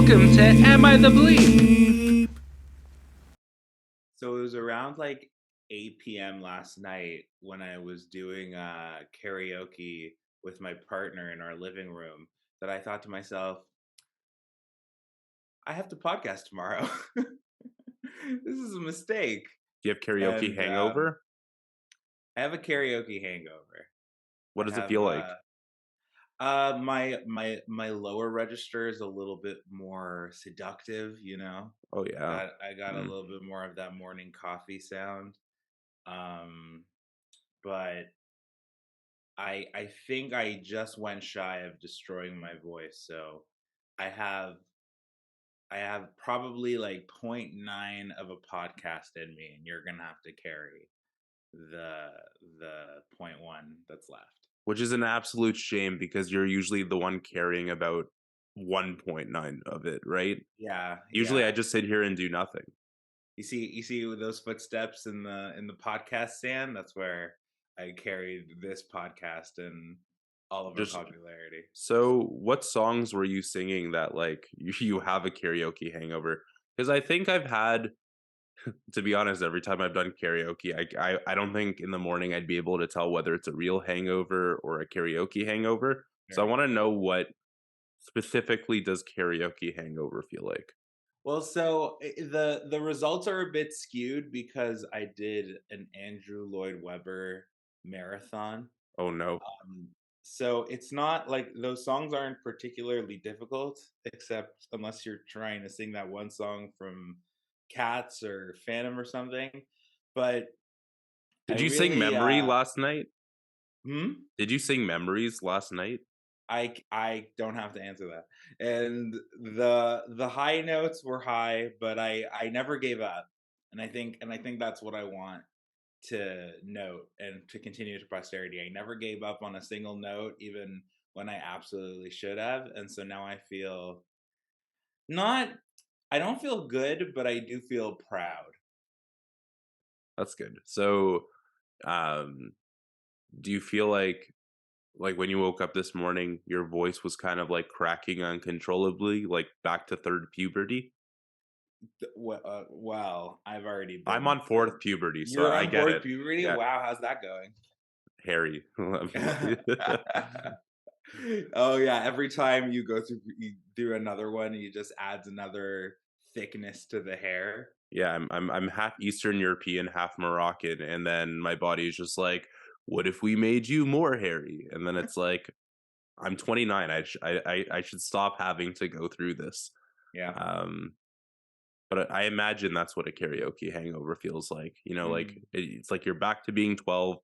Welcome to Am I the BLEEP? So it was around like 8 p.m. last night when I was doing karaoke with my partner in our living room that I thought to myself, I have to podcast tomorrow. This is a mistake. Do you have karaoke And hangover? I have a karaoke hangover. What I does it have feel like? my lower register is a little bit more seductive, you know. Oh yeah. I got a Mm. little bit more of that morning coffee sound. Um, but I think I just went shy of destroying my voice. So I have I have probably like point 0.9 of a podcast in me, and you're gonna have to carry the the point 0.1 that's left. Which is an absolute shame because you're usually the one carrying about 1.9 of it, right? Yeah, Usually I yeah. just sit here and do nothing. You see those footsteps in the podcast stand? That's where I carried this podcast and all of our Just popularity. so what songs were you singing that like you have a karaoke hangover? Because I think I've had, to be honest, every time I've done karaoke, I don't think in the morning I'd be able to tell whether it's a real hangover or a karaoke hangover. So I Right. want to know, what specifically does karaoke hangover feel like? Well, so the results are a bit skewed because I did an Andrew Lloyd Webber marathon. Oh no. Um, so it's not like those songs aren't particularly difficult, except unless you're trying to sing that one song from Cats or Phantom or something. But I Did you sing really, Memory last night? hmm? Did you sing Memories last night? I don't have to answer that. And the high notes were high, but I never gave up. And I think that's what I want to note and to continue to posterity. I never gave up on a single note, even when I absolutely should have. And so now I feel not I don't feel good, but I do feel proud. That's good. So, um, do you feel like when you woke up this morning, your voice was kind of like cracking uncontrollably, like back to third puberty? Well, I've already I'm been on fourth through. puberty, so You're I on get fourth it. puberty? Yeah, Wow, how's that going? Harry. Oh yeah, every time you do another one, it just adds another thickness to the hair. Yeah, I'm half Eastern European, half Moroccan, and then my body is just like, what if we made you more hairy? And then it's like, I'm 29. I should stop having to go through this. Yeah. Um, but I imagine that's what a karaoke hangover feels like. Like Mm. it's like you're back to being 12.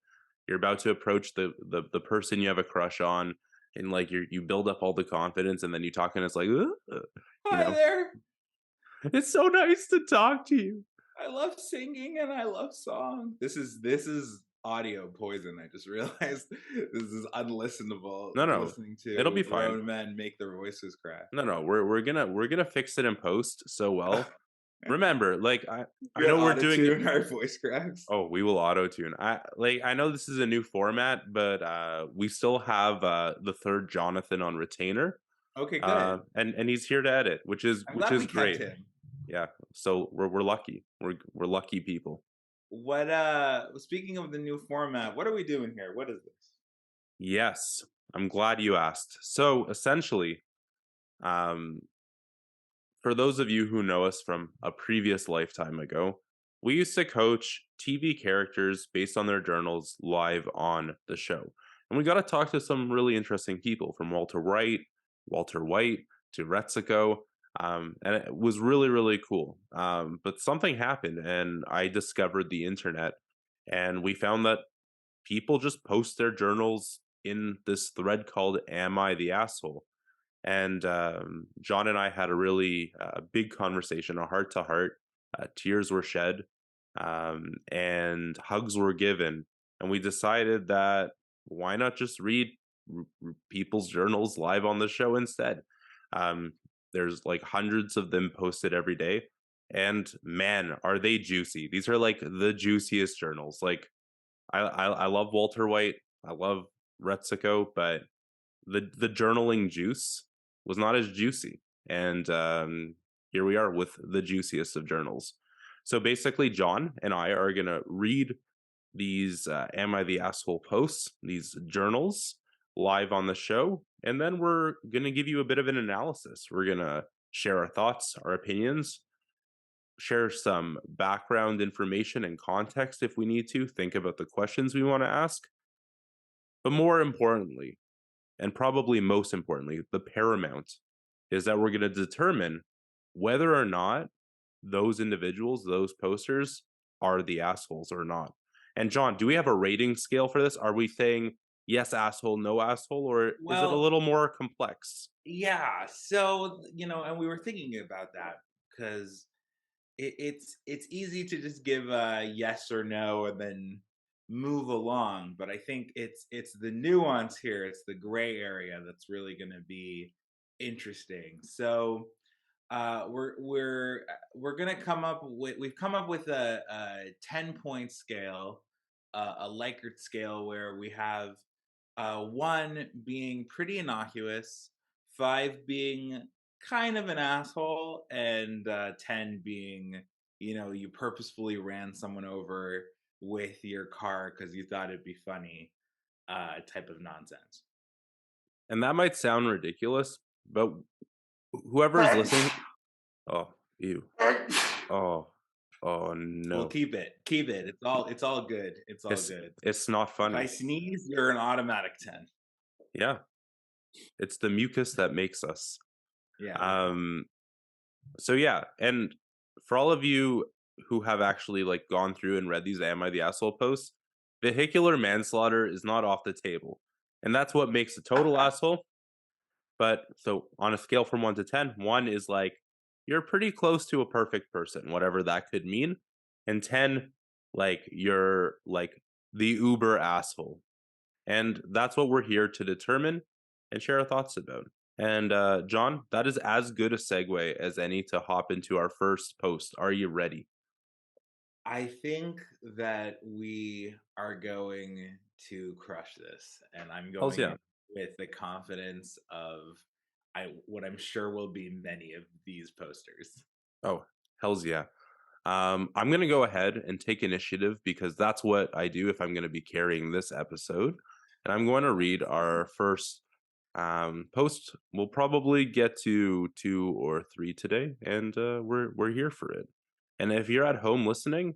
You're about to approach the person you have a crush on, and like you build up all the confidence, and then you talk, and it's like, you Hi know, there. it's so nice to talk to you. I love singing and I love song. This is audio poison. I just realized this is unlistenable. No, no, Listening it'll be to fine. grown men make their voices crack. No, no, we're gonna fix it in post so well. Remember, like I We got know we're auto doing. tune our voice cracks. Oh, we will auto tune. I know this is a new format, but we still have the third Jonathan on retainer. Okay, good. And he's here to edit, which is I'm which glad is we kept great. him. Yeah. So we're lucky. We're lucky people. What speaking of the new format, what are we doing here? What is this? Yes. I'm glad you asked. So essentially, um for those of you who know us from a previous lifetime ago, we used to coach TV characters based on their journals live on the show. And we got to talk to some really interesting people, from Walter White to Retzico. And it was really, really cool. But something happened, and I discovered the internet, and we found that people just post their journals in this thread called Am I the Asshole? And John and I had a really big conversation, a heart to heart. Tears were shed, and hugs were given. And we decided that why not just read people's journals live on the show instead? Um, there's like hundreds of them posted every day. And man, are they juicy. These are like the juiciest journals. Like, I love Walter White. I love Retzico, but the journaling juice was not as juicy. And here we are with the juiciest of journals. So basically, John and I are going to read these Am I the Asshole posts, these journals, live on the show. And then we're going to give you a bit of an analysis. We're going to share our thoughts, our opinions, share some background information and context if we need to, think about the questions we want to ask. But more importantly, and probably most importantly, the paramount is that we're going to determine whether or not those individuals, those posters, are the assholes or not. And John, do we have a rating scale for this? Are we saying yes, asshole, no asshole, or is it a Well, little more complex? yeah. So, and we were thinking about that because it's easy to just give a yes or no and then move along. But I think it's the nuance here, it's the gray area that's really going to be interesting. So we're gonna come up with we've come up with a 10-point scale, a Likert scale where we have one being pretty innocuous, five being kind of an asshole, and 10 being, you purposefully ran someone over with your car because you thought it'd be funny, type of nonsense. And that might sound ridiculous, but whoever's listening, oh, ew, oh, oh Well, no, keep it, keep it. It's all good. It's all it's good. it's not If I funny. sneeze, you're an automatic 10. Yeah, it's the mucus that makes us. Yeah, yeah. Um, so yeah, and for all of you who have actually like gone through and read these Am I the Asshole posts, vehicular manslaughter is not off the table. And that's what makes a total asshole. But so on a scale from 1 to 10, 1 is like you're pretty close to a perfect person, whatever that could mean. And 10, like you're like the uber asshole. And that's what we're here to determine and share our thoughts about. And John, that is as good a segue as any to hop into our first post. Are you ready? I think that we are going to crush this, and I'm Hells going yeah. in with the confidence of what I'm sure will be many of these posters. Oh, hells yeah. I'm going to go ahead and take initiative because that's what I do if I'm going to be carrying this episode. And I'm going to read our first post. We'll probably get to 2 or 3 today, and we're here for it. And if you're at home listening,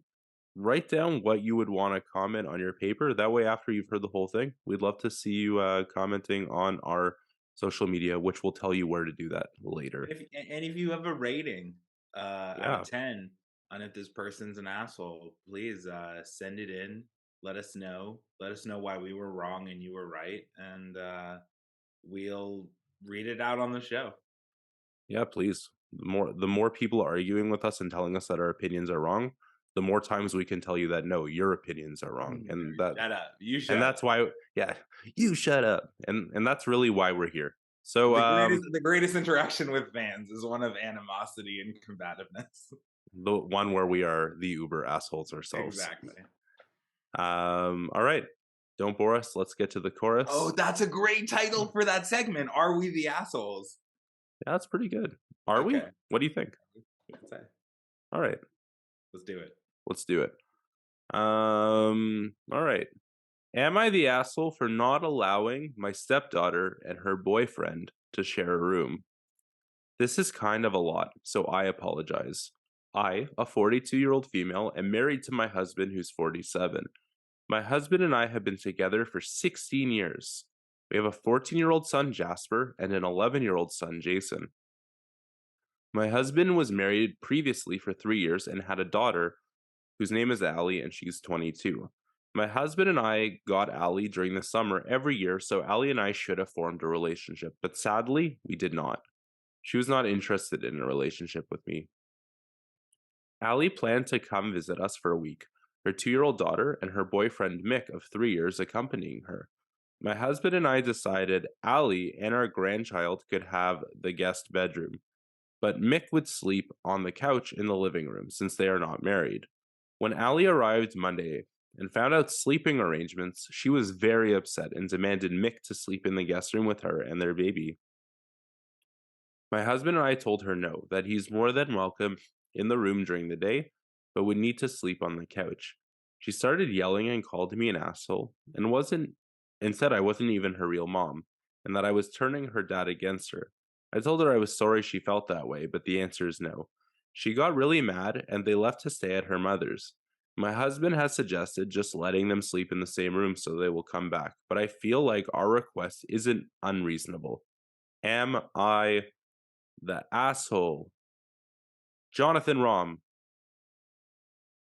write down what you would want to comment on your paper. That way, after you've heard the whole thing, we'd love to see you commenting on our social media, which will tell you where to do that later. And if you have a rating out Yeah. of 10 on if this person's an asshole, please send it in. Let us know. Let us know why we were wrong and you were right, and we'll read it out on the show. Yeah, please. The more people arguing with us and telling us that our opinions are wrong, the more times we can tell you that no, your opinions are wrong. Shut up. You And shut that's up. why yeah, you shut up. And that's really why we're here. So The greatest interaction with fans is one of animosity and combativeness. the one where we are the uber assholes ourselves. Exactly. All right. Don't bore us. Let's get to the chorus. Oh, that's a great title for that segment. Are we the assholes? Yeah, that's pretty good. Are we? Okay. What do you think? Let's say. All right. Let's do it. Let's do it. All right. Am I the asshole for not allowing my stepdaughter and her boyfriend to share a room? This is kind of a lot, so I apologize. I, a 42-year-old female, am married to my husband who's 47. My husband and I have been together for 16 years. We have a 14-year-old son, Jasper, and an 11-year-old son, Jason. My husband was married previously for 3 years and had a daughter whose name is Allie, and she's 22. My husband and I got Allie during the summer every year, so Allie and I should have formed a relationship, but sadly, we did not. She was not interested in a relationship with me. Allie planned to come visit us for a week, her 2-year-old daughter and her boyfriend Mick of 3 years accompanying her. My husband and I decided Allie and our grandchild could have the guest bedroom, but Mick would sleep on the couch in the living room since they are not married. When Allie arrived Monday and found out sleeping arrangements, she was very upset and demanded Mick to sleep in the guest room with her and their baby. My husband and I told her no, that he's more than welcome in the room during the day, but would need to sleep on the couch. She started yelling and called me an asshole and said I wasn't even her real mom and that I was turning her dad against her. I told her I was sorry she felt that way, but the answer is no. She got really mad and they left to stay at her mother's. My husband has suggested just letting them sleep in the same room so they will come back, but I feel like our request isn't unreasonable. Am I the asshole? Jonathan Rom,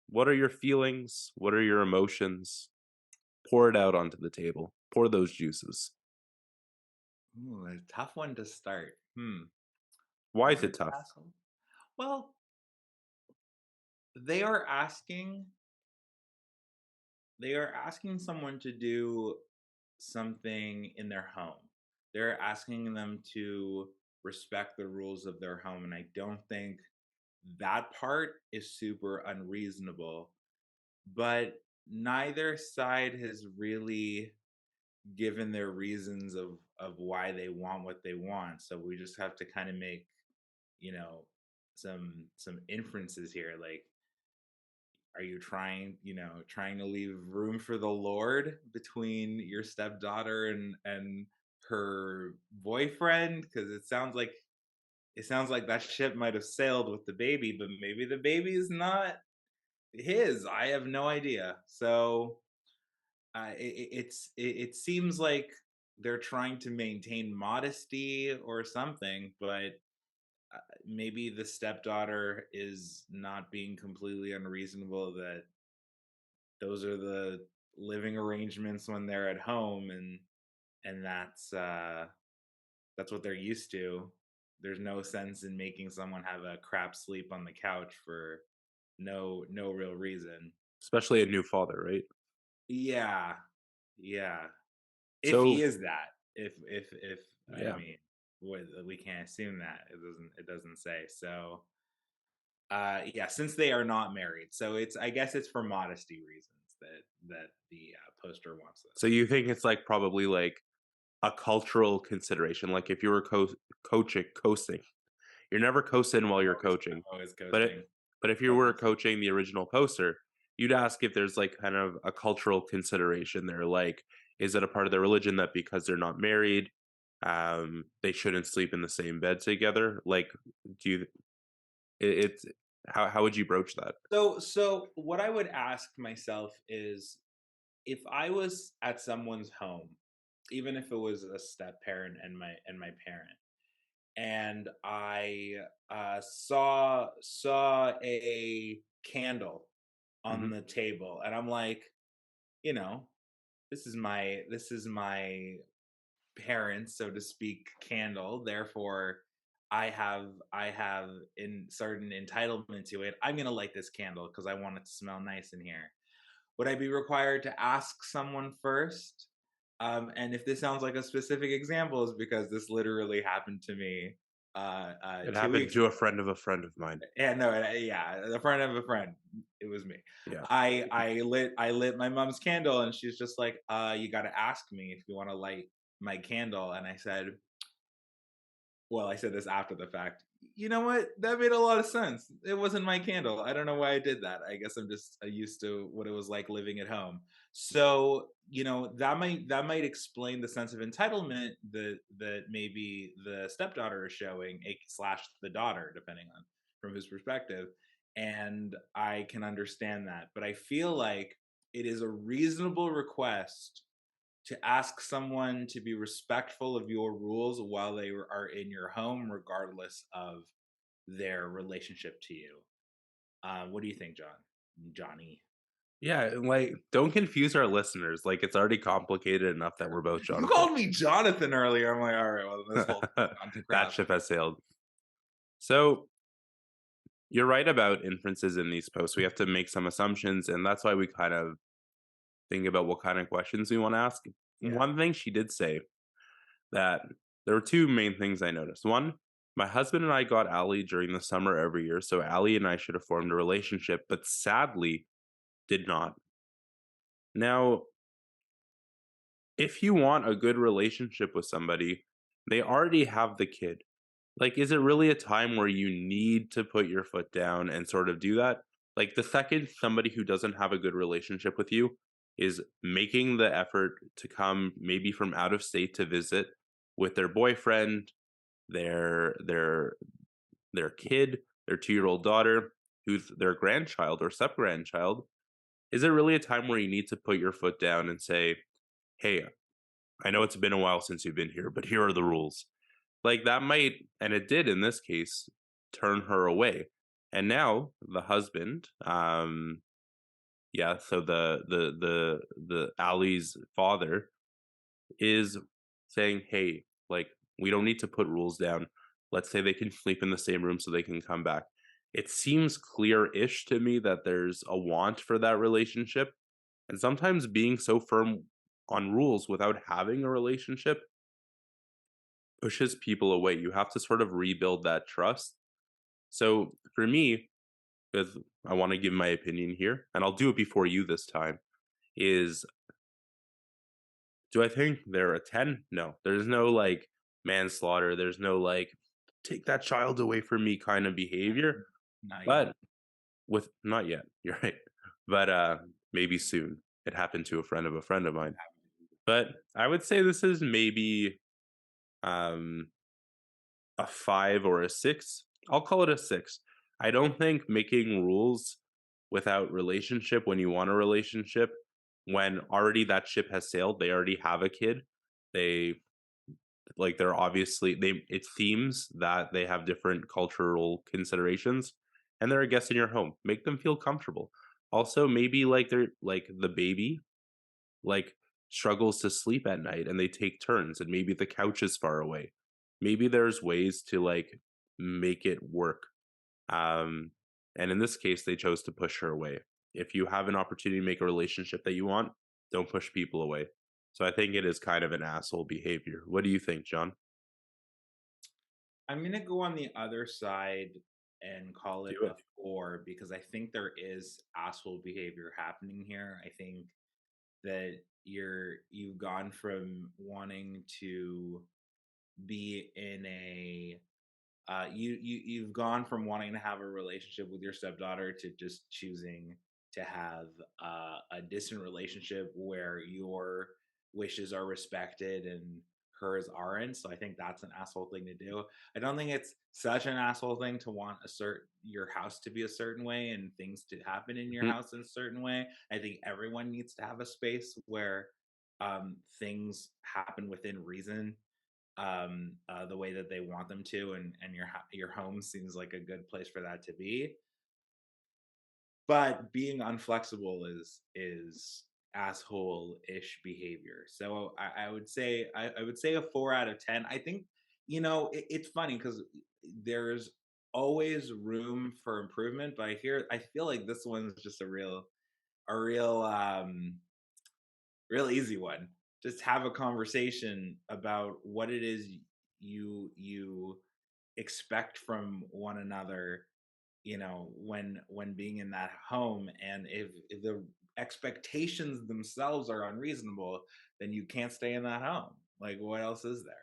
what are your feelings? What are your emotions? Pour it out onto the table. Pour those juices. Ooh, a tough one to start. Why Am is I it the tough? asshole? Well, they are asking they are asking someone to do something in their home. They're asking them to respect the rules of their home, and I don't think that part is super unreasonable. But neither side has really given their reasons of why they want what they want. So we just have to kind of make, you know, some inferences here. Like, are you trying to leave room for the Lord between your stepdaughter and her boyfriend? Because it sounds like that ship might have sailed with the baby, but maybe the baby is not his. I have no idea. So it seems like they're trying to maintain modesty or something, but maybe the stepdaughter is not being completely unreasonable, that those are the living arrangements when they're at home, and that's what they're used to. There's no sense in making someone have a crap sleep on the couch for no real reason. Especially a new father, right? Yeah, yeah. If he So, is that, if I yeah. mean, we can't assume that. It doesn't say. So, yeah, since they are not married, so I guess it's for modesty reasons that the poster wants So this. you think it's like probably like a cultural consideration. Like if you were coasting, you're never coasting while you're coaching. I'm always But it, coasting. but if you Don't were coast. coaching the original poster, you'd ask if there's like kind of a cultural consideration there. Like, is it a part of their religion that because they're not married, they shouldn't sleep in the same bed together? Like, do you? It's how would you broach that? So what I would ask myself is, if I was at someone's home, even if it was a step parent and my parent, and I saw a candle on Hmm. the table, and I'm like, you know, this is my parents, so to speak, candle. Therefore, I have in certain entitlement to it. I'm gonna light this candle because I want it to smell nice in here. Would I be required to ask someone first? And if this sounds like a specific example, is because this literally happened to me It two happened weeks to ago. a friend of mine. Yeah, no, yeah, a friend of a friend. It was me. Yeah. I lit my mom's candle, and she's just like, you got to ask me if you want to light my candle. And I said this after the fact. You know what? That made a lot of sense. It wasn't my candle. I don't know why I did that. I guess I'm just used to what it was like living at home. So, that might explain the sense of entitlement that maybe the stepdaughter is showing, slash the daughter, depending on from whose perspective. And I can understand that. But I feel like it is a reasonable request to ask someone to be respectful of your rules while they are in your home, regardless of their relationship to you. What do you think, Johnny? Yeah, and, like, don't confuse our listeners. Like, it's already complicated enough that we're both You Jonathan. called me Jonathan earlier. I'm like, all right, well, this whole thing's gone to That crap. ship has sailed. So you're right about inferences in these posts. We have to make some assumptions, and that's why we kind of think about what kind of questions we want to ask. Yeah. One thing she did say that there were two main things I noticed. One, my husband and I got Allie during the summer every year, so Allie and I should have formed a relationship, but sadly did not. Now, if you want a good relationship with somebody, they already have the kid. Like, is it really a time where you need to put your foot down and sort of do that? Like, the second somebody who doesn't have a good relationship with you is making the effort to come maybe from out of state to visit with their boyfriend, their their kid, their 2-year-old daughter, who's their grandchild or step grandchild, is it really a time where you need to put your foot down and say, "Hey, I know it's been a while since you've been here, but here are the rules." Like that might, and it did in this case, turn her away. And now the husband, yeah, so the Ali's father is saying, "Hey, like we don't need to put rules down. Let's say they can sleep in the same room so they can come back." It seems clear-ish to me that there's a want for that relationship, and sometimes being so firm on rules without having a relationship pushes people away. You have to sort of rebuild that trust. So for me, because I want to give my opinion here, and I'll do it before you this time, is do I think they're a 10? No. There's no like manslaughter. There's no like take that child away from me kind of behavior. Not yet. But with not yet, you're right. But maybe soon. It happened to a friend of mine. But I would say this is maybe um a 5 or a 6. I'll call it a 6. I don't think making rules without relationship when you want a relationship, when already that ship has sailed, they already have a kid. They like they're obviously they it seems that they have different cultural considerations and they're a guest in your home. Make them feel comfortable. Also, maybe like they're like the baby like struggles to sleep at night and they take turns and maybe the couch is far away. Maybe there's ways to like make it work. Um and in this case they chose to push her away. If you have an opportunity to make a relationship that you want, don't push people away. So I think it is kind of an asshole behavior. What do you think, John? I'm gonna go on the other side and call it Do a it. 4 because I think there is asshole behavior happening here. I think that you've gone from wanting to be in a you've gone from wanting to have a relationship with your stepdaughter to just choosing to have a distant relationship where your wishes are respected and hers aren't. So I think that's an asshole thing to do. I don't think it's such an asshole thing to want a certain your house to be a certain way and things to happen in your Mhm. house in a certain way. I think everyone needs to have a space where things happen within reason, the way that they want them to, and your home seems like a good place for that to be. But being unflexible is asshole-ish behavior. So I would say I would say a 4 out of 10. I think it's funny because there's always room for improvement, but I feel like this one's just a real easy one. Just have a conversation about what it is you expect from one another, when being in that home. And if the expectations themselves are unreasonable, then you can't stay in that home. Like, what else is there?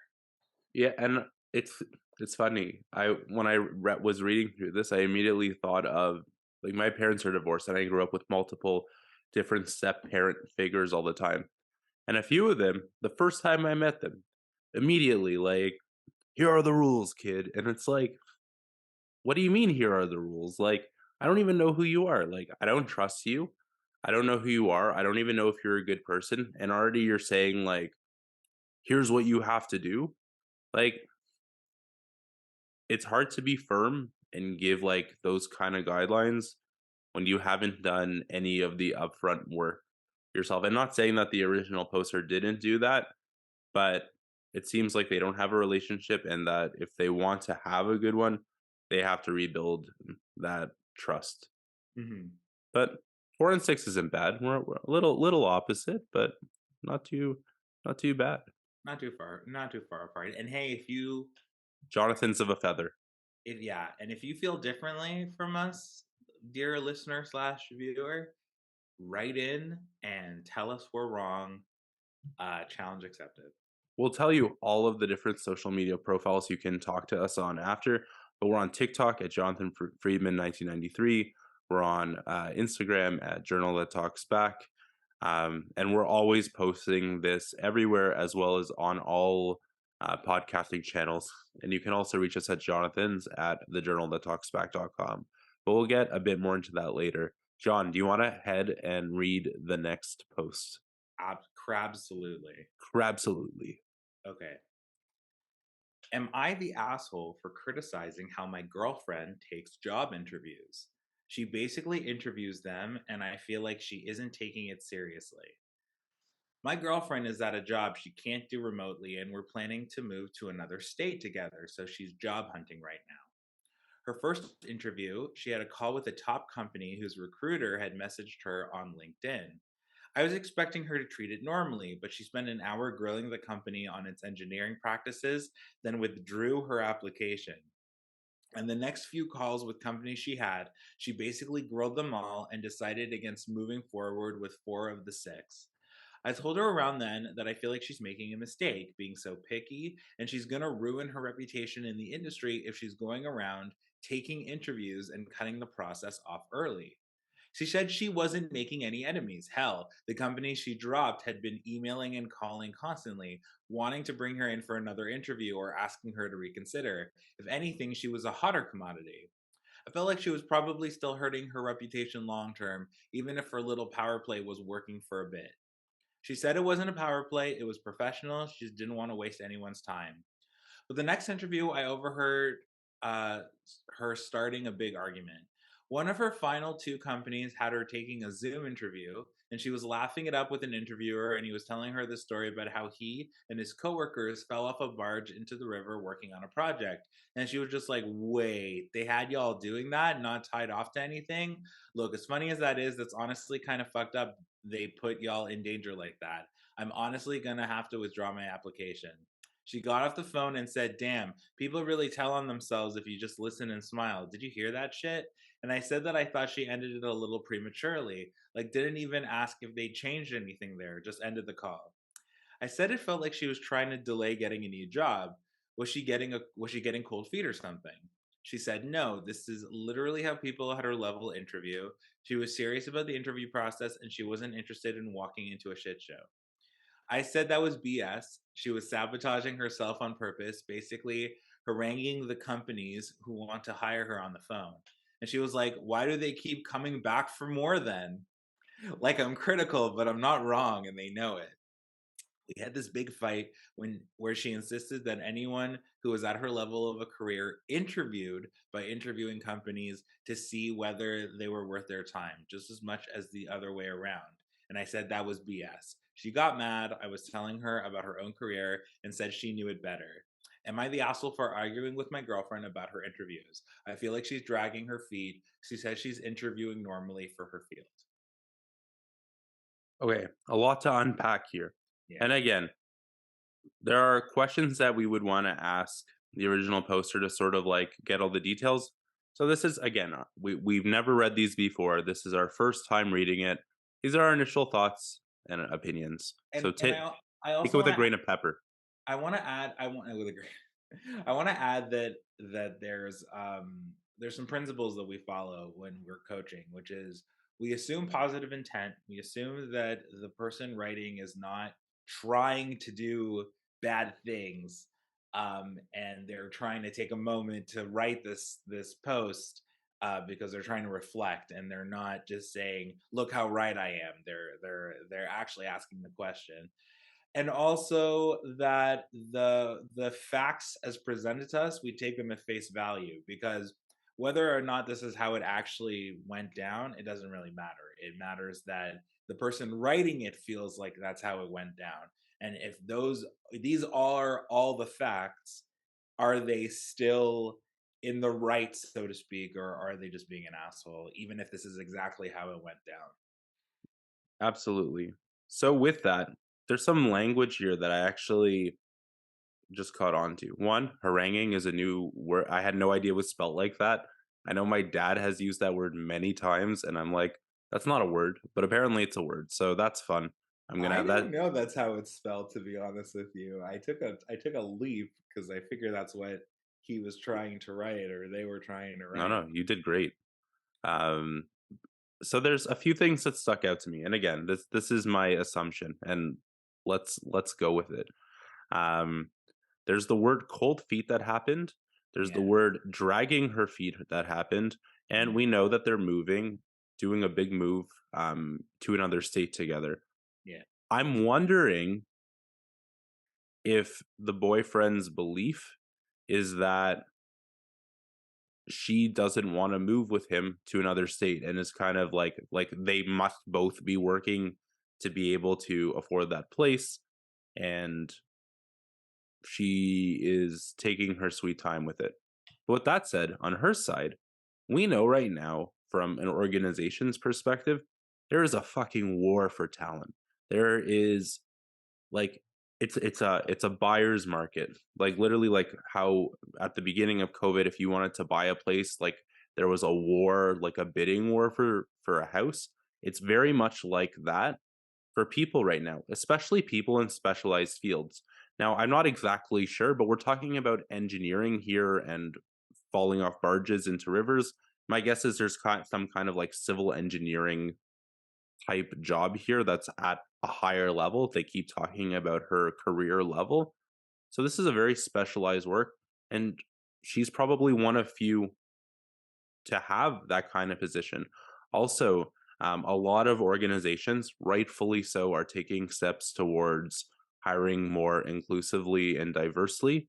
Yeah, and it's funny. I when I was reading through this, I immediately thought of like my parents are divorced, and I grew up with multiple different step parent figures all the time. And a few of them, the first time I met them, immediately like, "Here are the rules, kid." And it's like, "What do you mean here are the rules?" Like, I don't even know who you are. Like, I don't trust you. I don't know who you are. I don't even know if you're a good person. And already you're saying like, "Here's what you have to do." Like, it's hard to be firm and give like those kind of guidelines when you haven't done any of the upfront work yourself. I'm not saying that the original poster didn't do that, but it seems like they don't have a relationship and that if they want to have a good one, they have to rebuild that trust. Hmm. But 4 and 6 isn't bad. We're a little opposite, but not too not too bad. Not too far apart. And hey, Jonathan's of a feather. if you feel differently from us, dear listener slash viewer, write in and tell us we're wrong. Challenge accepted. We'll tell you all of the different social media profiles you can talk to us on after, but we're on TikTok at Jonathan Friedman 1993. We're on Instagram at Journal That Talks Back. And we're always posting this everywhere as well as on all podcasting channels. And you can also reach us at Jonathan's at thejournalthattalksback.com. But we'll get a bit more into that later. John, do you want to head and read the next post? Absolutely. Absolutely. Okay. Am I the asshole for criticizing how my girlfriend takes job interviews? She basically interviews them, and I feel like she isn't taking it seriously. My girlfriend is at a job she can't do remotely, and we're planning to move to another state together, so she's job hunting right now. Her first interview, she had a call with a top company whose recruiter had messaged her on LinkedIn. I was expecting her to treat it normally, but she spent an hour grilling the company on its engineering practices, then withdrew her application. And the next few calls with companies she had, she basically grilled them all and decided against moving forward with 4 of the 6. I told her around then that I feel like she's making a mistake being so picky, and she's going to ruin her reputation in the industry if she's going around taking interviews and cutting the process off early. She said she wasn't making any enemies. Hell, the company she dropped had been emailing and calling constantly, wanting to bring her in for another interview or asking her to reconsider. If anything, she was a hotter commodity. I felt like she was probably still hurting her reputation long term, even if her little power play was working for a bit. She said it wasn't a power play, it was professional. She just didn't want to waste anyone's time. But the next interview, I overheard uh, her starting a big argument. One of her final 2 companies had her taking a Zoom interview, and she was laughing it up with an interviewer, and he was telling her the story about how he and his coworkers fell off a barge into the river working on a project. And she was just like, wait, they had y'all doing that, not tied off to anything? Look, as funny as that is, that's honestly kind of fucked up. They put y'all in danger like that. I'm honestly gonna have to withdraw my application. She got off the phone and said, damn, people really tell on themselves if you just listen and smile. Did you hear that shit? And I said that I thought she ended it a little prematurely, like didn't even ask if they changed anything there, just ended the call. I said it felt like she was trying to delay getting a new job. Was she getting cold feet or something? She said no, this is literally how people at her level interview. She was serious about the interview process and she wasn't interested in walking into a shit show. I said that was BS. She was sabotaging herself on purpose, basically haranguing the companies who want to hire her on the phone. And she was like, why do they keep coming back for more then? Like I'm critical, but I'm not wrong and they know it. We had this big fight where she insisted that anyone who was at her level of a career interviewed by interviewing companies to see whether they were worth their time, just as much as the other way around. And I said that was BS. She got mad. I was telling her about her own career and said she knew it better. Am I the asshole for arguing with my girlfriend about her interviews? I feel like she's dragging her feet. She says she's interviewing normally for her field. Okay, a lot to unpack here. Yeah. And again, there are questions that we would want to ask the original poster to sort of like get all the details. So this is again, we've never read these before. This is our first time reading it. These are our initial thoughts and opinions. So And take I it also with a want to grain of pepper. I want to add. I want with a great. I want to add that there's some principles that we follow when we're coaching, which is we assume positive intent. We assume that the person writing is not trying to do bad things, and they're trying to take a moment to write this post because they're trying to reflect, and they're not just saying, "Look how right I am." They're actually asking the question, and also that the facts as presented to us, we take them at face value, because whether or not this is how it actually went down, it doesn't really matter. It matters that the person writing it feels like that's how it went down. And if these are all the facts, are they still in the right, so to speak, or are they just being an asshole, even if this is exactly how it went down? Absolutely. So with that, there's some language here that I actually just caught on to. One, haranguing is a new word. I had no idea it was spelled like that. I know my dad has used that word many times, and I'm like, that's not a word, but apparently it's a word. So that's fun. I'm gonna I have that. don't know that's how it's spelled, to be honest with you. I took a leap because I figure that's what he was trying to write or they were trying to No, write. no, you did great. Um, so there's a few things that stuck out to me, and again, this is my assumption, and let's go with it. Um, there's the word cold feet that happened. There's the Yeah. word dragging her feet that happened, and Yeah. we know that they're moving, doing a big move to another state together. Yeah. I'm wondering if the boyfriend's belief is that she doesn't want to move with him to another state and is kind of like they must both be working to be able to afford that place, and she is taking her sweet time with it. But with that said, on her side, we know right now from an organization's perspective, there is a fucking war for talent. There is like it's a buyer's market. Like literally like how at the beginning of COVID, if you wanted to buy a place, like there was a war, like a bidding war for a house. It's very much like that for people right now, especially people in specialized fields. Now, I'm not exactly sure, but we're talking about engineering here and falling off barges into rivers. My guess is there's some kind of like civil engineering type job here that's at a higher level. They keep talking about her career level. So this is a very specialized work, and she's probably one of few to have that kind of position. Also, a lot of organizations, rightfully so, are taking steps towards hiring more inclusively and diversely.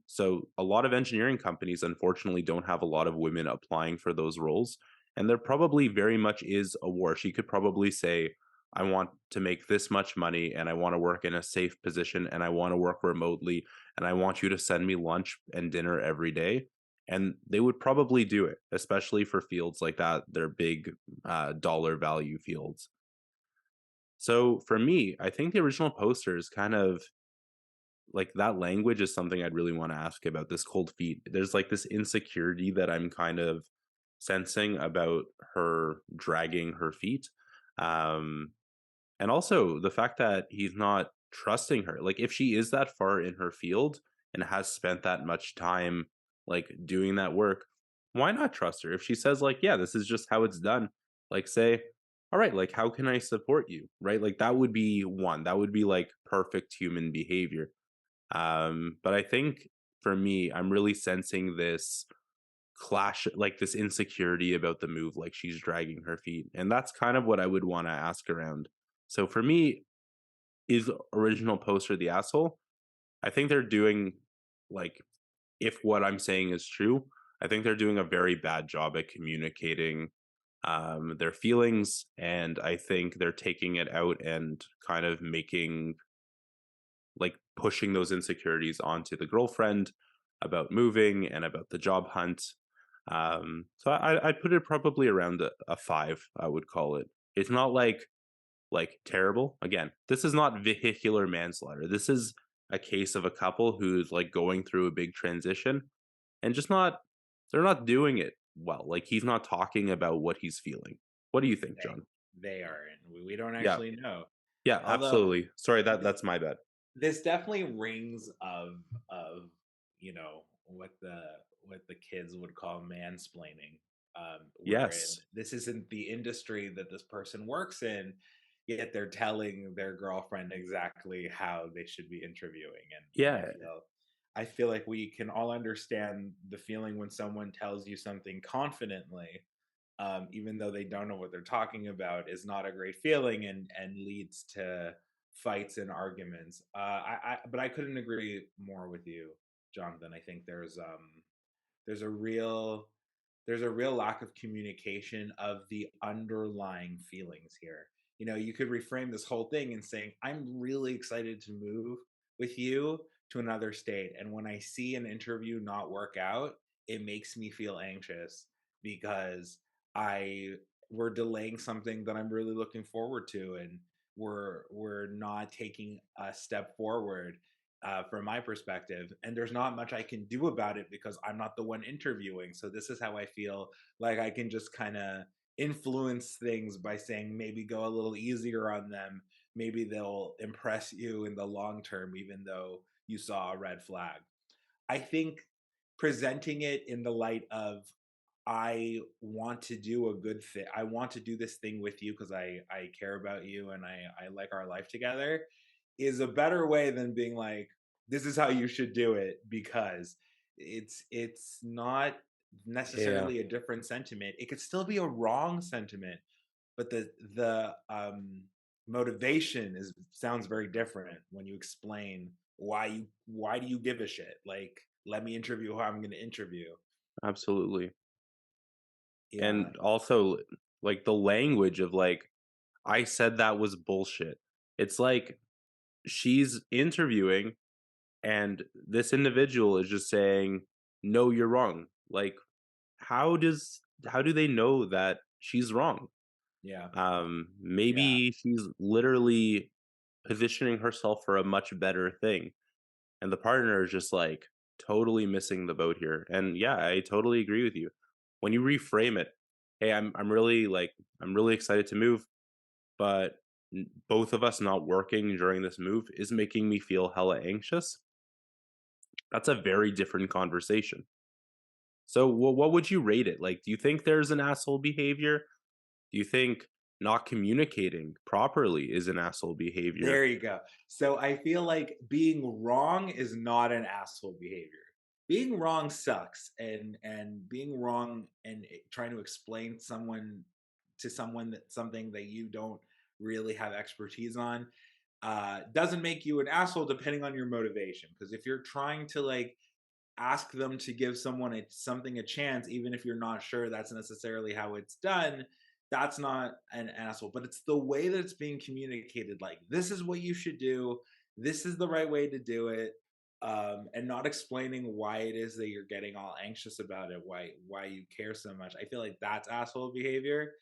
So, a lot of engineering companies, unfortunately, don't have a lot of women applying for those roles. And there probably very much is a war. She could probably say, I want to make this much money and I want to work in a safe position and I want to work remotely and I want you to send me lunch and dinner every day, and they would probably do it, especially for fields like that. They're big dollar value fields. So for me, I think the original poster is kind of like that language is something I'd really want to ask about this cold feet. There's like this insecurity that I'm kind of sensing about her dragging her feet. Um, and also the fact that he's not trusting her. Like if she is that far in her field and has spent that much time like doing that work, why not trust her? If she says like, yeah, this is just how it's done, like say, all right, like how can I support you? Right? Like that would be one. That would be like perfect human behavior. But I think for me, I'm really sensing this clash, like this insecurity about the move, like she's dragging her feet. And that's kind of what I would want to ask around. So for me, is original poster the asshole? I think they're doing like if what I'm saying is true, I think they're doing a very bad job at communicating their feelings, and I think they're taking it out and kind of making like pushing those insecurities onto the girlfriend about moving and about the job hunt. I'd put it probably around a five. I would call it. It's not like terrible. Again, this is not vehicular manslaughter. This is a case of a couple who's like going through a big transition and just not they're not doing it well. Like he's not talking about what he's feeling. What do you think, John? They are, and we don't Yeah. actually know. Yeah, Although absolutely. Sorry, this, that's my bad. this definitely rings of what the kids would call mansplaining, wherein Yes. this isn't the industry that this person works in, yet they're telling their girlfriend exactly how they should be interviewing, and Yeah. I feel like we can all understand the feeling when someone tells you something confidently, even though they don't know what they're talking about, is not a great feeling and leads to fights and arguments. But I couldn't agree more with you, Jonathan. I think there's a real there's a real lack of communication of the underlying feelings here. You could reframe this whole thing and saying, I'm really excited to move with you to another state. And when I see an interview not work out, it makes me feel anxious because I we're delaying something that I'm really looking forward to, and we're not taking a step forward from my perspective. And there's not much I can do about it because I'm not the one interviewing. So this is how I feel like I can just kind of influence things by saying maybe go a little easier on them maybe they'll impress you in the long term, even though you saw a red flag. I think presenting it in the light of, I want to do a good thing. I want to do this thing with you because I care about you and I like our life together, is a better way than being like, this is how you should do it, because it's not Yeah, necessarily a different sentiment. It could still be a wrong sentiment, but the motivation is sounds very different when you explain why do you give a shit? Like, let me interview how I'm going to interview. absolutely. Yeah, And also, like, the language of like, I said that was bullshit. It's like she's interviewing and this individual is just saying, "No, you're wrong." Like, how do they know that she's wrong? yeah, yeah, Maybe she's literally positioning herself for a much better thing, and the partner is just like totally missing the boat here. And yeah, I totally agree with you. When you reframe it, hey, I'm really excited to move, but both of us not working during this move is making me feel hella anxious. That's a very different conversation. So, what would you rate it? Like, do you think there's an asshole behavior? Do you think not communicating properly is an asshole behavior? there you go. So I feel like being wrong is not an asshole behavior. Being wrong sucks, and being wrong and trying to explain someone that something that you don't really have expertise on doesn't make you an asshole, depending on your motivation. Because if you're trying to like ask them to give someone something a chance, even if you're not sure that's necessarily how it's done, that's not an asshole. But it's the way that it's being communicated. Like, this is what you should do. This is the right way to do it. And not explaining why it is that you're getting all anxious about it, why you care so much. I feel like that's asshole behavior.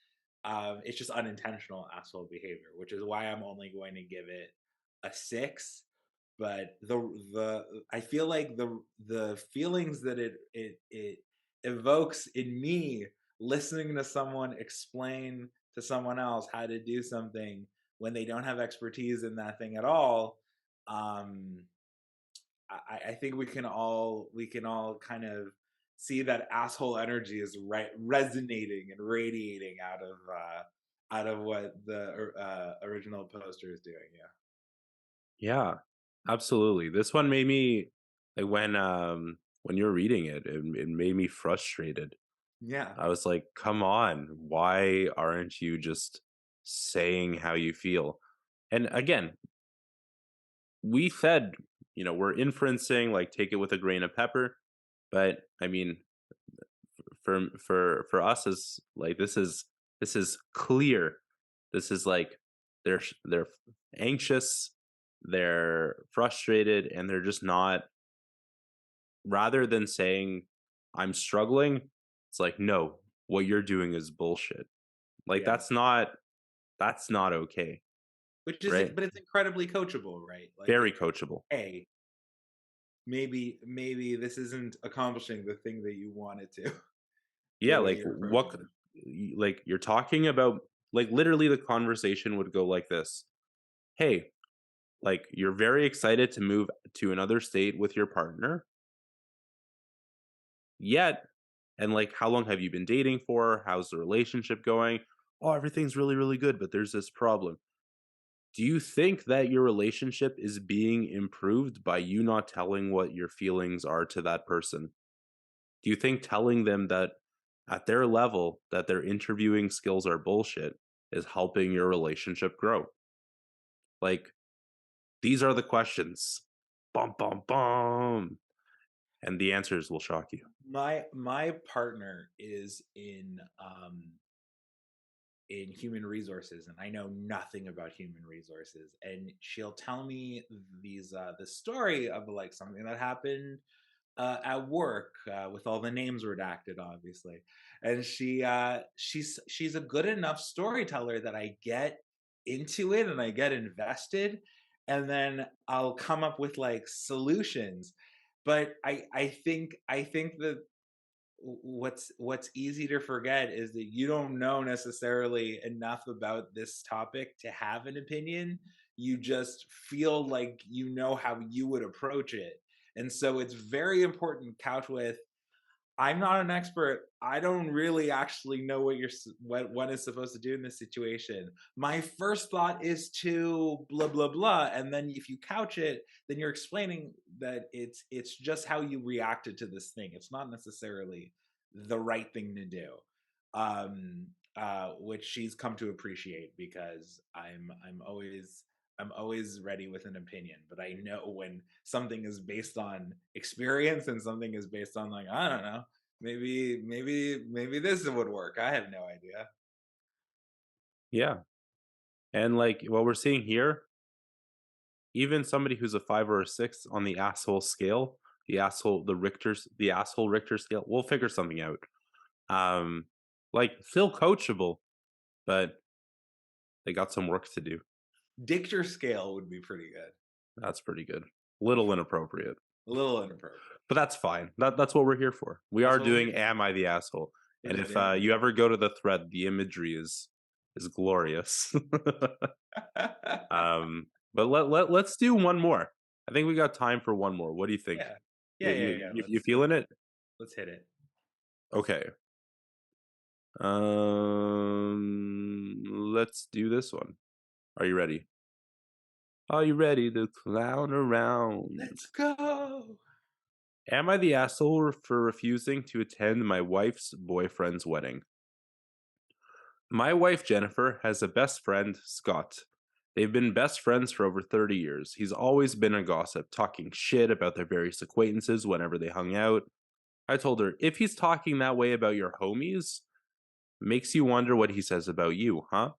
It's just unintentional asshole behavior, which is why I'm only going to give it a 6. But the I feel like the feelings that it evokes in me, listening to someone explain to someone else how to do something when they don't have expertise in that thing at all. um I think we can all kind of see that asshole energy is resonating and radiating out of what the original poster is doing. Yeah, absolutely. This one made me like when you're reading it, it made me frustrated. Yeah, I was like, "Come on, why aren't you just saying how you feel?" And again, we said, we're inferencing, like take it with a grain of pepper. But I mean, for us is like this is clear. This is like they're anxious, they're frustrated, and they're just not. Rather than saying I'm struggling, it's like no, what you're doing is bullshit. Like yeah. that's not okay, Which is, right? but it's incredibly coachable, right? Like, Very it's, coachable. hey, maybe this isn't accomplishing the thing that you wanted to, the Yeah, way like you're approaching it. like you're talking about, like literally the conversation would go like this. Hey, like you're very excited to move to another state with your partner, yet and like how long have you been dating for? How's the relationship going? Oh, everything's really really good, but there's this problem. Do you think that your relationship is being improved by you not telling what your feelings are to that person? Do you think telling them that at their level that their interviewing skills are bullshit is helping your relationship grow? Like, these are the questions. Bum bum bum. And the answers will shock you. My partner is in human resources, and I know nothing about human resources, and she'll tell me the story of like something that happened at work, with all the names redacted, obviously. And she's a good enough storyteller that I get into it and I get invested, and then I'll come up with like solutions. But I think that what's easy to forget is that you don't know necessarily enough about this topic to have an opinion. You just feel like you know how you would approach it. And so it's very important to couch with, I'm not an expert. I don't really actually know what one is supposed to do in this situation. My first thought is to blah blah blah, and then if you couch it, then you're explaining that it's just how you reacted to this thing. It's not necessarily the right thing to do. Um, which she's come to appreciate, because I'm always ready with an opinion, but I know when something is based on experience and something is based on, like, I don't know, maybe this would work. I have no idea. Yeah. And like what we're seeing here, even somebody who's a 5 or a 6 on the asshole scale, the asshole Richter scale, we'll figure something out. Like still coachable, but they got some work to do. Dichter scale would be pretty good. That's pretty good. Little inappropriate, A little inappropriate. but that's fine. That's what we're here for. We That's are what we're doing here Am I the Asshole? We're And just if doing it. you ever go to the thread, the imagery is glorious. But let's do one more. I think we got time for one more. What do you think? Yeah. Yeah. You feeling it? Let's hit it. Okay. Let's do this one. Are you ready? Are you ready to clown around? Let's go. Am I the asshole for refusing to attend my wife's boyfriend's wedding? My wife Jennifer has a best friend, Scott. They've been best friends for over 30 years. He's always been a gossip, talking shit about their various acquaintances whenever they hung out. I told her, if he's talking that way about your homies, makes you wonder what he says about you, huh?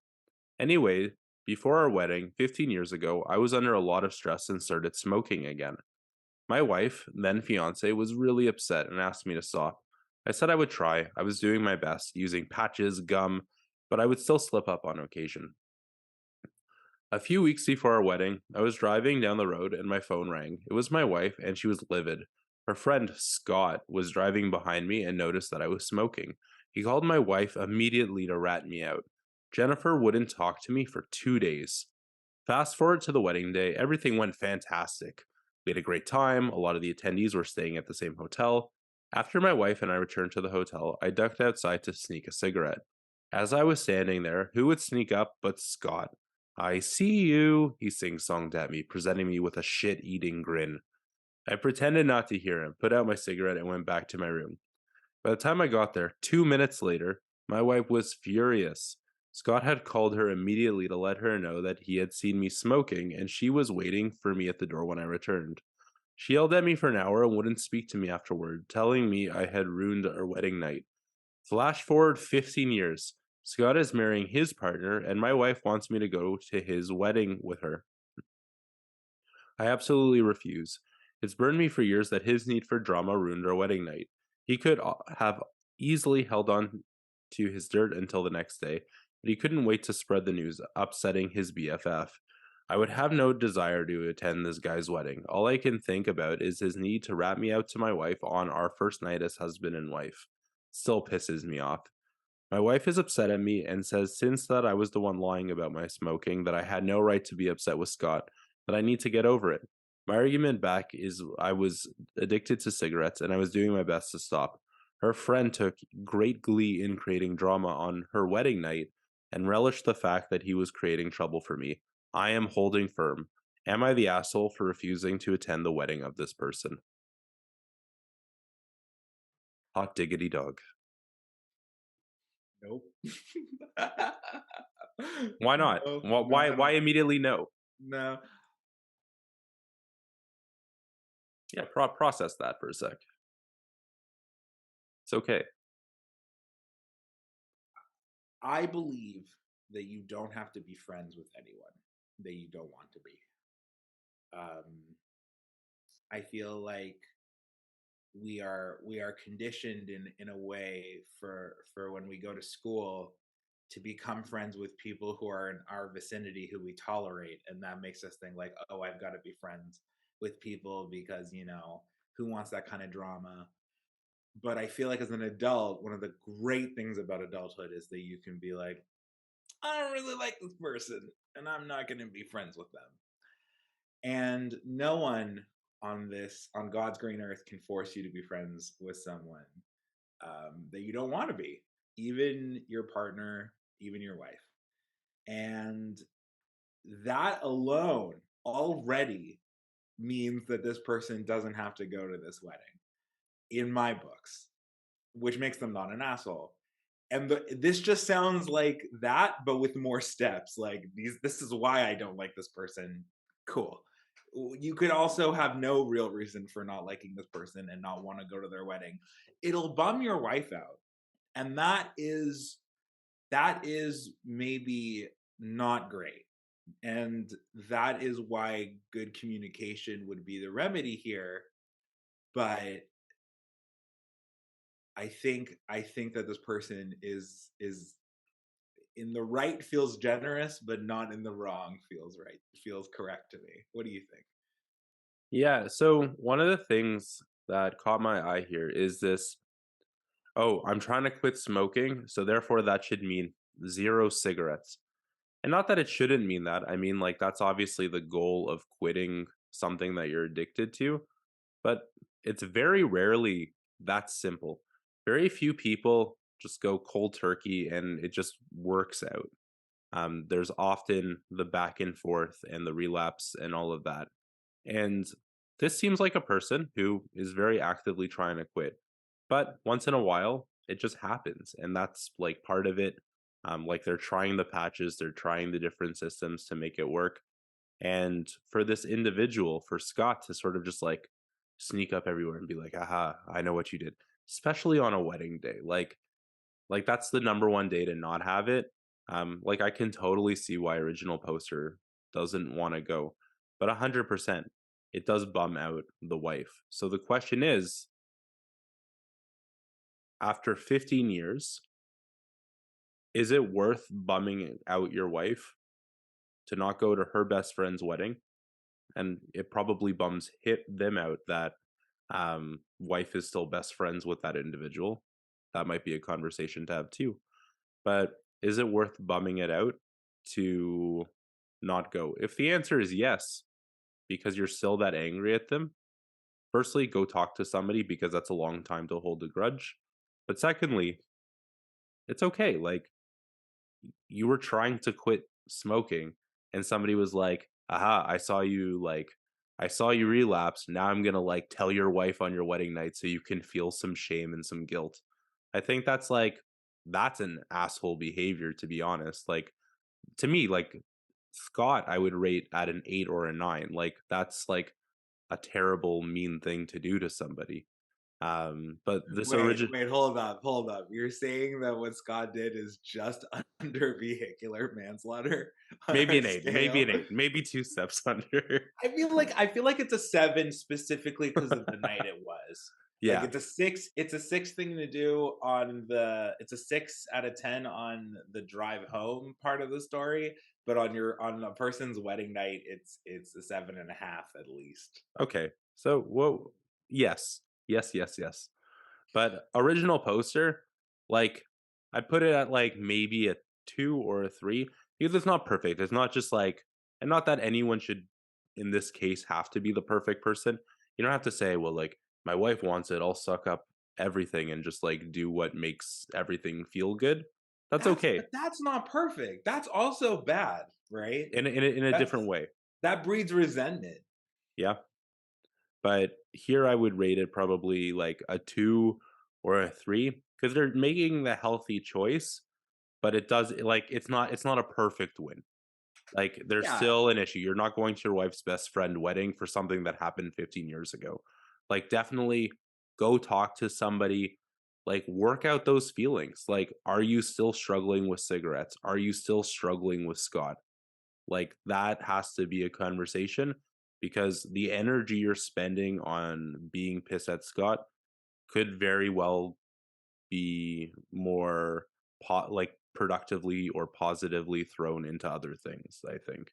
Anyway, before our wedding, 15 years ago, I was under a lot of stress and started smoking again. My wife, then fiance, was really upset and asked me to stop. I said I would try. I was doing my best, using patches, gum, but I would still slip up on occasion. A few weeks before our wedding, I was driving down the road and my phone rang. It was my wife, and she was livid. Her friend, Scott, was driving behind me and noticed that I was smoking. He called my wife immediately to rat me out. Jennifer wouldn't talk to me for 2 days. Fast forward to the wedding day, everything went fantastic. We had a great time. A lot of the attendees were staying at the same hotel. After my wife and I returned to the hotel, I ducked outside to sneak a cigarette. As I was standing there, who would sneak up but Scott? I see you, he sing-songed at me, presenting me with a shit-eating grin. I pretended not to hear him, put out my cigarette, and went back to my room. By the time I got there, 2 minutes later, my wife was furious. Scott had called her immediately to let her know that he had seen me smoking, and she was waiting for me at the door when I returned. She yelled at me for an hour and wouldn't speak to me afterward, telling me I had ruined our wedding night. Flash forward 15 years. Scott is marrying his partner, and my wife wants me to go to his wedding with her. I absolutely refuse. It's burned me for years that his need for drama ruined our wedding night. He could have easily held on to his dirt until the next day, but he couldn't wait to spread the news, upsetting his BFF. I would have no desire to attend this guy's wedding. All I can think about is his need to rat me out to my wife on our first night as husband and wife. Still pisses me off. My wife is upset at me and says since that I was the one lying about my smoking, that I had no right to be upset with Scott, that I need to get over it. My argument back is I was addicted to cigarettes and I was doing my best to stop. Her friend took great glee in creating drama on her wedding night and relished the fact that he was creating trouble for me. I am holding firm. Am I the asshole for refusing to attend the wedding of this person? Hot diggity dog. Nope. Why not? No, Why immediately no? no. Yeah, process that for a sec. It's okay. I believe that you don't have to be friends with anyone that you don't want to be. I feel like we are conditioned in a way for when we go to school to become friends with people who are in our vicinity who we tolerate, and that makes us think like, oh, I've got to be friends with people because, who wants that kind of drama. But I feel like as an adult, one of the great things about adulthood is that you can be like, I don't really like this person, and I'm not going to be friends with them. And no one on God's green earth, can force you to be friends with someone that you don't want to be, even your partner, even your wife. And that alone already means that this person doesn't have to go to this wedding, in my books, which makes them not an asshole. And this just sounds like that, but with more steps. Like this is why I don't like this person. Cool. You could also have no real reason for not liking this person and not want to go to their wedding. It'll bum your wife out, and that is maybe not great. And that is why good communication would be the remedy here. But I think that this person is in the right, feels generous, but not in the wrong, feels right, feels correct to me. What do you think? Yeah, so one of the things that caught my eye here is this, oh, I'm trying to quit smoking, so therefore that should mean 0 cigarettes. And not that it shouldn't mean that. I mean, like, that's obviously the goal of quitting something that you're addicted to, but it's very rarely that simple. Very few people just go cold turkey and it just works out. There's often the back and forth and the relapse and all of that. And this seems like a person who is very actively trying to quit. But once in a while, it just happens. And that's like part of it. Like they're trying the patches, they're trying the different systems to make it work. And for this individual, for Scott to sort of just like sneak up everywhere and be like, aha, I know what you did, especially on a wedding day. Like that's the number one day to not have it. Like I can totally see why original poster doesn't want to go, but 100%, it does bum out the wife. So the question is, after 15 years, is it worth bumming out your wife to not go to her best friend's wedding? And it probably bums hit them out that wife is still best friends with that individual. That might be a conversation to have too. But is it worth bumming it out to not go? If the answer is yes, because you're still that angry at them, firstly, go talk to somebody because that's a long time to hold a grudge. But secondly, it's okay. Like you were trying to quit smoking and somebody was like, aha, I saw you relapse. Now I'm going to like tell your wife on your wedding night so you can feel some shame and some guilt. I think that's an asshole behavior, to be honest. Like to me, like Scott, I would rate at an 8 or a 9. Like that's like a terrible, mean thing to do to somebody. But this Wait, origin, wait, hold up, hold up. You're saying that what Scott did is just under vehicular manslaughter on maybe our an 8, maybe scale? an 8, maybe 2 steps under. I feel like it's a 7 specifically because of the night it was. Like Yeah. it's a 6 thing to do on the it's a 6 out of 10 on the drive home part of the story, but on a person's wedding night, it's a 7.5 at least. Okay. So, whoa. Yes. Yes, yes, yes. But original poster, like I put it at like maybe a 2 or a 3 because it's not perfect. It's not just like, and not that anyone should in this case have to be the perfect person. You don't have to say, well, like my wife wants it, I'll suck up everything and just like do what makes everything feel good. That's okay That's not perfect. That's also bad, right? in a different That's way. that breeds resentment. Yeah. But here I would rate it probably like a 2 or a 3 because they're making the healthy choice, but it does like it's not a perfect win. Like there's Yeah, still an issue. You're not going to your wife's best friend wedding for something that happened 15 years ago. Like definitely go talk to somebody, like work out those feelings. Like are you still struggling with cigarettes? Are you still struggling with Scott? Like that has to be a conversation because the energy you're spending on being pissed at Scott could very well be more like productively or positively thrown into other things, I think.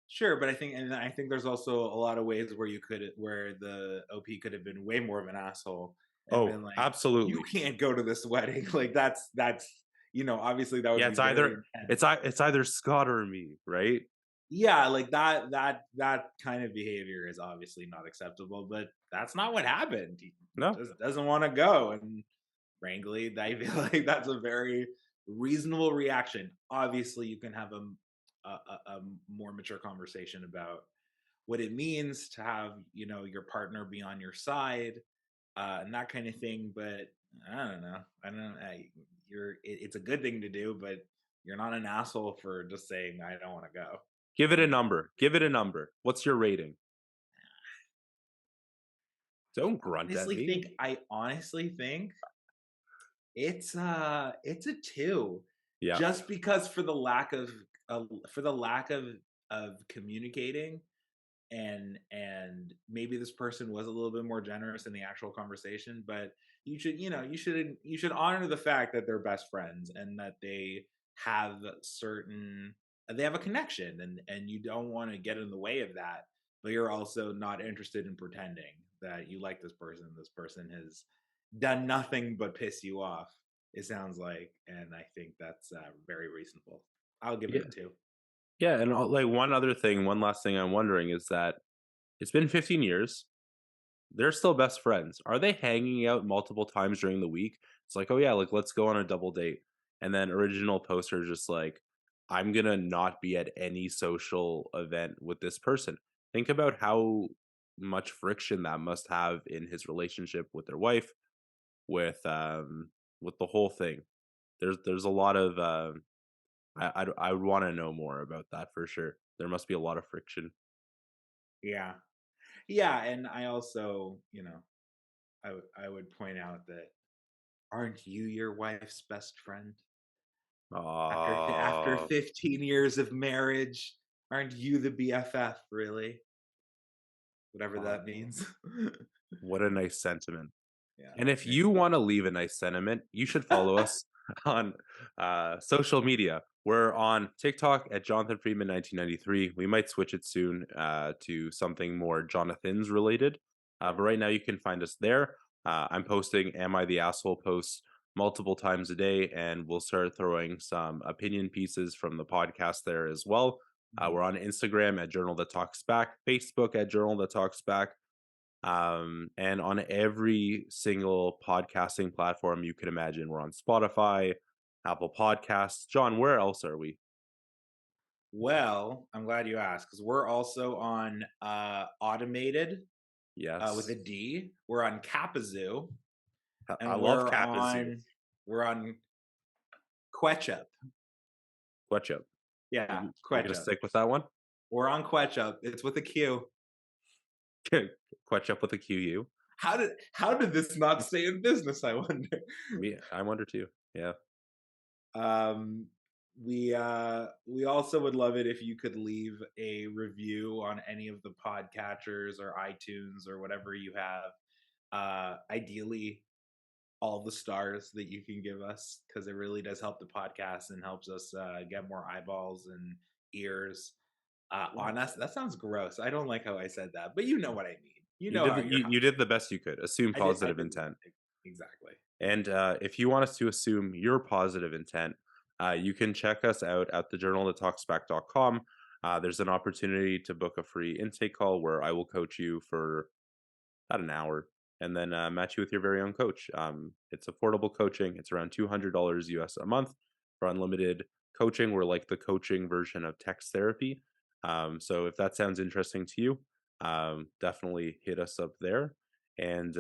sure, but I think there's also a lot of ways where the OP could have been way more of an asshole and Oh, been like, you absolutely. can't go to this wedding. Like that's obviously that would Yeah, be very intense. it's either Scott or me, right? Yeah, like that kind of behavior is obviously not acceptable, but that's not what happened. He No. just doesn't want to go, and frankly, I feel like that's a very reasonable reaction. Obviously, you can have a more mature conversation about what it means to have your partner be on your side, and that kind of thing. But I don't know. I don't. It's a good thing to do, but you're not an asshole for just saying I don't want to go. Give it a And number. Give it a number. What's your rating? Don't grunt at me. I honestly think it's a 2, Yeah. just because for the lack of communicating, and maybe this person was a little bit more generous in the actual conversation, but you should honor the fact that they're best friends and that have they have a connection, and you don't want to get in the way of that, but you're also not interested in pretending that you like this person has done nothing but piss you off, it sounds like, and I think that's very reasonable. I'll give it Yeah. a 2. Yeah, and like one last thing I'm wondering is that it's been 15 years. They're still best friends. Are they hanging out multiple times during the week? It's like, oh yeah, like let's go on a double date. And then original poster just like, I'm gonna not be at any social event with this person. Think about how much friction that must have in his relationship with their wife, with the whole thing. There's a lot of I would want to know more about that for sure. There must be a lot of friction. Yeah. Yeah, and I also, I would point out that, aren't you your wife's best friend? After Oh, 15 years of marriage, aren't you the BFF, really? Whatever that means. what a nice sentiment. Yeah. And if Yeah. you want to leave a nice sentiment, you should follow us on social media. We're on TikTok at Jonathan Friedman 1993. We might switch it soon to something more Jonathan's related. But right now, you can find us there. I'm posting Am I the Asshole posts multiple times a day, and we'll start throwing some opinion pieces from the podcast there as well. Mhm. We're on Instagram at Journal That Talks Back, Facebook at Journal That Talks Back, and on every single podcasting platform you can imagine. We're on Spotify, Apple Podcasts. John, where else are we? Well, I'm glad you asked, because we're also on Automated with a Yes. D. We're on Kapazoo, I and love we're Kapazoo. on Quetchup. Ketchup. Yeah, You're gonna Quetchup. stick with that one? We're on Quetchup. It's with a Q. Ketchup with a QU. How did this not stay in business, I wonder? I wonder too. Yeah. Um, we also would love it if you could leave a review on any of the podcatchers or iTunes or whatever you have. Ideally, all the stars that you can give us, because it really does help the podcast and helps us get more eyeballs and ears on us. That sounds gross. I don't like how I said that, but you know what I mean. You know how you're. You did the best you could. Assume I positive did intent. exactly. And if you want us to assume your positive intent, you can check us out at thejournalthattalksback.com. There's an opportunity to book a free intake call where I will coach you for about an hour and then match you with your very own coach. It's affordable coaching. It's around $200 US a month for unlimited coaching. We're like the coaching version of text therapy. So if that sounds interesting to you, definitely hit us up there. And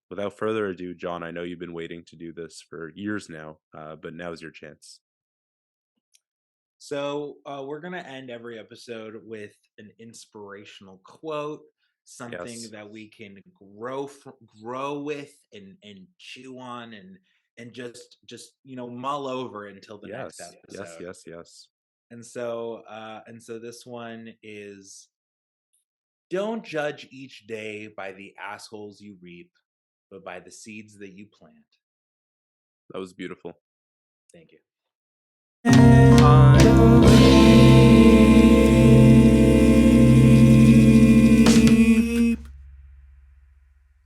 without further ado, John, I know you've been waiting to do this for years now, but now's your chance. So we're gonna end every episode with an inspirational quote, something Yes. that we can grow with, and chew on, and just mull over until the next Yes. Yes. episode. Yes. Yes. And so this one is: don't judge each day by the assholes you reap, but by the seeds that you plant. That was beautiful. Thank you.